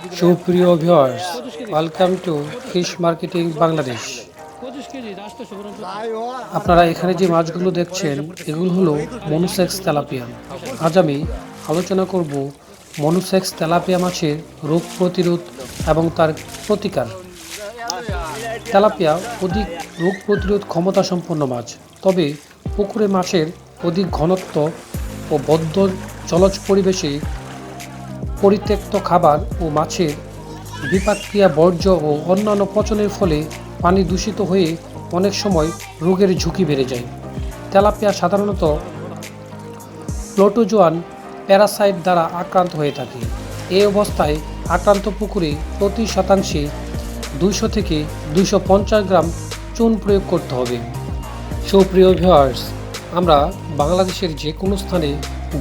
সুপ্রিয় viewers, welcome to fish marketing Bangladesh. আপনারা এখানে যে মাছগুলো দেখছেন এগুলো হলো মনোসেক্স তেলাপিয়া। আজ আমি আলোচনা করব মনোসেক্স তেলাপিয়া মাছের রোগ প্রতিরোধ এবং তার প্রতিকার। তেলাপিয়া অধিক রোগ প্রতিরোধ ক্ষমতা সম্পন্ন মাছ, তবে পুকুরে মাছের অধিক ঘনত্ব ও বদ্ধ জলজ পরিবেশে পরিত্যক্ত খাবার ও মাছের বিপাকক্রিয়া বর্জ্য ও অন্যান্য পচনের ফলে পানি দূষিত হয়ে অনেক সময় রোগের ঝুঁকি বেড়ে যায়। তেলাপিয়া সাধারণত প্লোটোজোয়ান প্যারাসাইট দ্বারা আক্রান্ত হয়ে থাকে। এই অবস্থায় আক্রান্ত পুকুরে প্রতি শতাংশে 200 থেকে 250 গ্রাম চুন প্রয়োগ করতে হবে। সুপ্রিয় ভিউয়ার্স, আমরা বাংলাদেশের যে কোনো স্থানে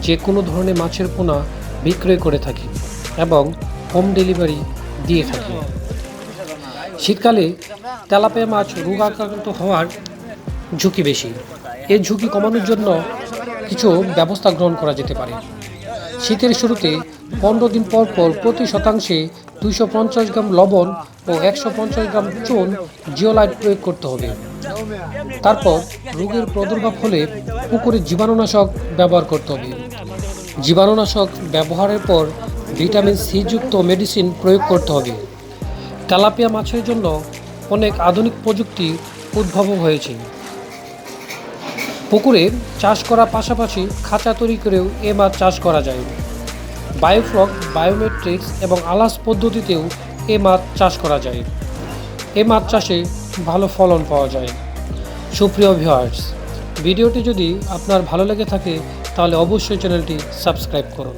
যে কোনো ধরনের মাছের পোনা বিক্রয় করে থাকি এবং হোম ডেলিভারি দিয়ে থাকি। শীতকালে তেলাপিয়া মাছ রোগ আক্রান্ত হওয়ার ঝুঁকি বেশি। এই ঝুঁকি কমানোর জন্য কিছু ব্যবস্থা গ্রহণ করা যেতে পারে। শীতের শুরুতে 15 দিন পর পর প্রতি শতাংশে 250 গ্রাম লবণ ও 150 গ্রাম চুন জিওলাইট প্রয়োগ করতে হবে। তারপর রোগের প্রাদুর্ভাব হলে পুকুরে জীবাণুনাশক ব্যবহার করতে হবে। জীবাণুনাশক ব্যবহারের পর ভিটামিন সি যুক্ত মেডিসিন প্রয়োগ করতে হবে। তেলাপিয়া মাছের জন্য অনেক আধুনিক প্রযুক্তি উদ্ভাবন হয়েছে। পুকুরে চাষ করার পাশাপাশি খাঁচা তৈরি করেও এ মাছ চাষ করা যায়। বায়োফ্লক, বায়োমেট্রিক্স এবং আলাস পদ্ধতিতেও এ মাছ চাষ করা যায়। এ মাছ চাষে ভালো ফলন পাওয়া যায়। সুপ্রিয় ভিউয়ার্স, ভিডিওটি যদি আপনার ভালো লেগে থাকে তাহলে অবশ্যই চ্যানেলটি সাবস্ক্রাইব করুন।